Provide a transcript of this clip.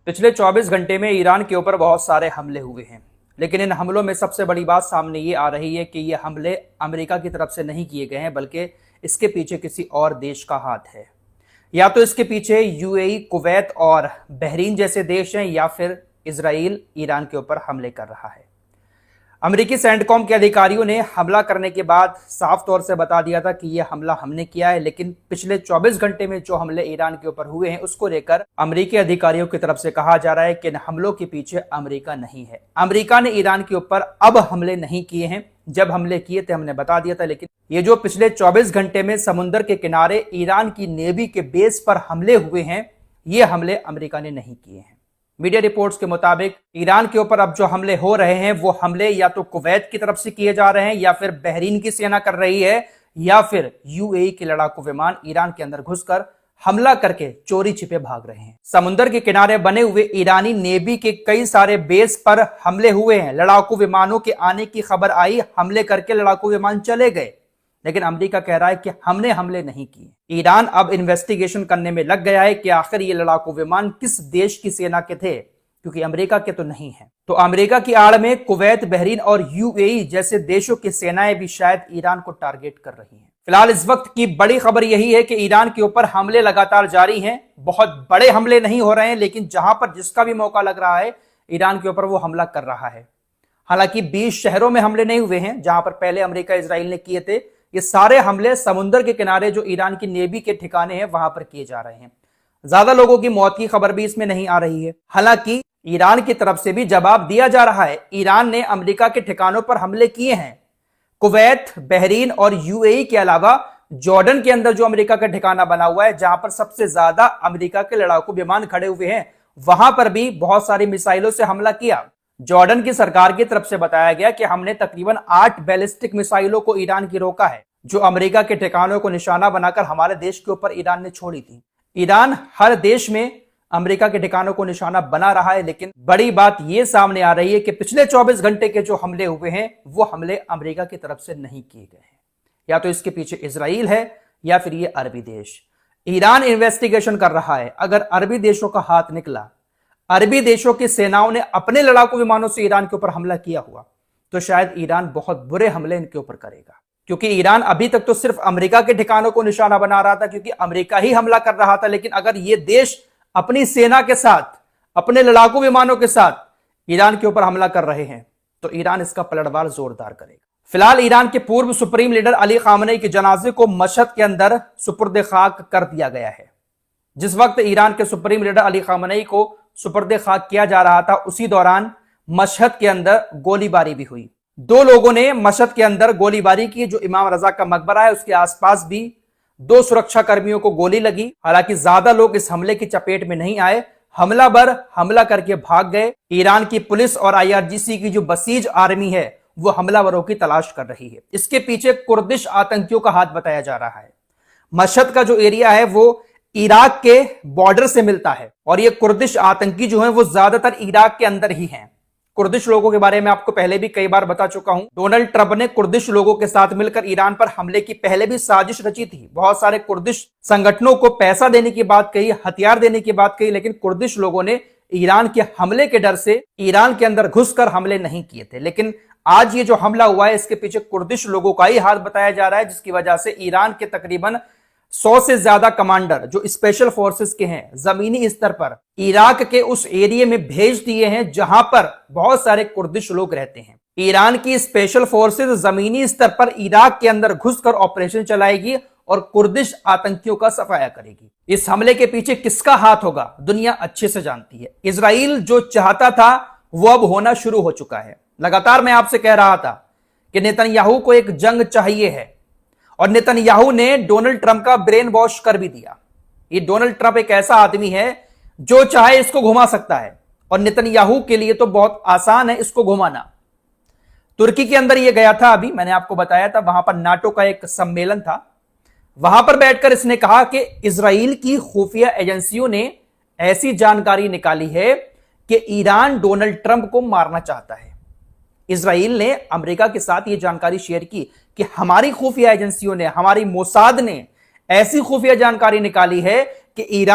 पिछले 24 घंटे में ईरान के ऊपर बहुत सारे हमले हुए हैं, लेकिन इन हमलों में सबसे बड़ी बात सामने ये आ रही है कि ये हमले अमेरिका की तरफ से नहीं किए गए हैं, बल्कि इसके पीछे किसी और देश का हाथ है। या तो इसके पीछे यूएई, कुवैत और बहरीन जैसे देश हैं, या फिर इजराइल ईरान के ऊपर हमले कर रहा है। अमेरिकी सेंटकॉम के अधिकारियों ने हमला करने के बाद साफ तौर से बता दिया था कि यह हमला हमने किया है, लेकिन पिछले 24 घंटे में जो हमले ईरान के ऊपर हुए हैं उसको लेकर अमेरिकी अधिकारियों की तरफ से कहा जा रहा है कि इन हमलों के पीछे अमेरिका नहीं है। अमेरिका ने ईरान के ऊपर अब हमले नहीं किए हैं, जब हमले किए थे हमने बता दिया था, लेकिन ये जो पिछले 24 घंटे में समुद्र के किनारे ईरान की नेवी के बेस पर हमले हुए हैं, ये हमले अमेरिका ने नहीं किए हैं। मीडिया रिपोर्ट्स के मुताबिक ईरान के ऊपर अब जो हमले हो रहे हैं वो हमले या तो कुवैत की तरफ से किए जा रहे हैं, या फिर बहरीन की सेना कर रही है, या फिर यूएई के लड़ाकू विमान ईरान के अंदर घुसकर हमला करके चोरी छिपे भाग रहे हैं। समुद्र के किनारे बने हुए ईरानी नेवी के कई सारे बेस पर हमले हुए हैं। लड़ाकू विमानों के आने की खबर आई, हमले करके लड़ाकू विमान चले गए, लेकिन अमेरिका कह रहा है कि हमने हमले नहीं किए। ईरान अब इन्वेस्टिगेशन करने में लग गया है कि आखिर ये लड़ाकू विमान किस देश की सेना के थे, क्योंकि अमेरिका के तो नहीं है। तो अमेरिका की आड़ में कुवैत, बहरीन और यूएई जैसे देशों की सेनाएं भी शायद ईरान को टारगेट कर रही हैं। फिलहाल इस वक्त की बड़ी खबर यही है कि ईरान के ऊपर हमले लगातार जारी हैं। बहुत बड़े हमले नहीं हो रहे हैं, लेकिन जहां पर जिसका भी मौका लग रहा है ईरान के ऊपर वो हमला कर रहा है। हालांकि 20 शहरों में हमले नहीं हुए हैं जहां पर पहले अमेरिका इजराइल ने किए थे। ये सारे हमले समुद्र के किनारे जो ईरान की नेवी के ठिकाने हैं वहां पर किए जा रहे हैं। ज्यादा लोगों की मौत की खबर भी इसमें नहीं आ रही है। हालांकि ईरान की तरफ से भी जवाब दिया जा रहा है। ईरान ने अमेरिका के ठिकानों पर हमले किए हैं। कुवैत, बहरीन और यूएई के अलावा जॉर्डन के अंदर जो अमेरिका का ठिकाना बना हुआ है, जहां पर सबसे ज्यादा अमेरिका के लड़ाकू विमान खड़े हुए हैं, वहां पर भी बहुत सारी मिसाइलों से हमला किया। जॉर्डन की सरकार की तरफ से बताया गया कि हमने तकरीबन 8 बैलिस्टिक मिसाइलों को ईरान की रोका है, जो अमेरिका के ठिकानों को निशाना बनाकर हमारे देश के ऊपर ईरान ने छोड़ी थी। ईरान हर देश में अमेरिका के ठिकानों को निशाना बना रहा है, लेकिन बड़ी बात यह सामने आ रही है कि पिछले 24 घंटे के जो हमले हुए हैं वो हमले अमेरिका की तरफ से नहीं किए गए हैं। या तो इसके पीछे इजराइल है, या फिर ये अरबी देश। ईरान इन्वेस्टिगेशन कर रहा है। अगर अरबी देशों का हाथ निकला, अरबी देशों की सेनाओं ने अपने लड़ाकू विमानों से ईरान के ऊपर हमला किया हुआ, तो शायद ईरान बहुत बुरे हमले इनके ऊपर करेगा। क्योंकि ईरान अभी तक तो सिर्फ अमेरिका के ठिकानों को निशाना बना रहा था, क्योंकि अमेरिका ही हमला कर रहा था। लेकिन अगर ये देश अपनी सेना के साथ, अपने लड़ाकू विमानों के साथ ईरान के ऊपर हमला कर रहे हैं, तो ईरान इसका पलटवार जोरदार करेगा। फिलहाल ईरान के पूर्व सुप्रीम लीडर अली खामनेई के जनाजे को मशहद के अंदर सुपुर्द खाक कर दिया गया है। जिस वक्त ईरान के सुप्रीम लीडर अली खामनेई को सुपुर्द खाक किया जा रहा था, उसी दौरान मशहद के अंदर गोलीबारी भी हुई। 2 लोगों ने मशहद के अंदर गोलीबारी की। जो इमाम रजा का मकबरा है उसके आसपास भी 2 सुरक्षा कर्मियों को गोली लगी। हालांकि ज्यादा लोग इस हमले की चपेट में नहीं आए। हमलावर हमला करके भाग गए। ईरान की पुलिस और आईआरजीसी की जो बसीज आर्मी है वो हमलावरों की तलाश कर रही है। इसके पीछे कुर्दिश आतंकियों का हाथ बताया जा रहा है। मशहद का जो एरिया है वो इराक के बॉर्डर से मिलता है, और ये कुर्दिश आतंकी जो हैं वो ज्यादातर इराक के अंदर ही हैं। कुर्दिश लोगों के बारे में आपको पहले भी कई बार बता चुका हूं। डोनाल्ड ट्रंप ने कुर्दिश लोगों के साथ मिलकर ईरान पर हमले की पहले भी साजिश रची थी। बहुत सारे कुर्दिश संगठनों को पैसा देने की बात कही, हथियार देने की बात कही, लेकिन कुर्दिश लोगों ने ईरान के हमले के डर से ईरान के अंदर घुसकर हमले नहीं किए थे। लेकिन आज ये जो हमला हुआ है इसके पीछे कुर्दिश लोगों का ही हाथ बताया जा रहा है, जिसकी वजह से ईरान के तकरीबन 100 से ज्यादा कमांडर जो स्पेशल फोर्सेस के हैं जमीनी स्तर पर इराक के उस एरिया में भेज दिए हैं जहां पर बहुत सारे कुर्दिश लोग रहते हैं। ईरान की स्पेशल फोर्सेस जमीनी स्तर पर इराक के अंदर घुसकर ऑपरेशन चलाएगी और कुर्दिश आतंकियों का सफाया करेगी। इस हमले के पीछे किसका हाथ होगा दुनिया अच्छे से जानती है। इजराइल जो चाहता था वो अब होना शुरू हो चुका है। लगातार मैं आपसे कह रहा था कि नेतन्याहू को एक जंग चाहिए है, और नेतन्याहू ने डोनाल्ड ट्रंप का ब्रेन वॉश कर भी दिया। ये डोनाल्ड ट्रंप एक ऐसा आदमी है जो चाहे इसको घुमा सकता है, और नेतन्याहू के लिए तो बहुत आसान है इसको घुमाना। तुर्की के अंदर ये गया था, अभी मैंने आपको बताया था, वहां पर नाटो का एक सम्मेलन था। वहां पर बैठकर इसने कहा कि इजराइल की खुफिया एजेंसियों ने ऐसी जानकारी निकाली है कि ईरान डोनाल्ड ट्रंप को मारना चाहता है। इजराइल ने अमेरिका के साथ यह जानकारी शेयर की कि हमारी खुफिया एजेंसियों ने, हमारी मोसाद ने ऐसी खुफिया जानकारी निकाली है कि ईरान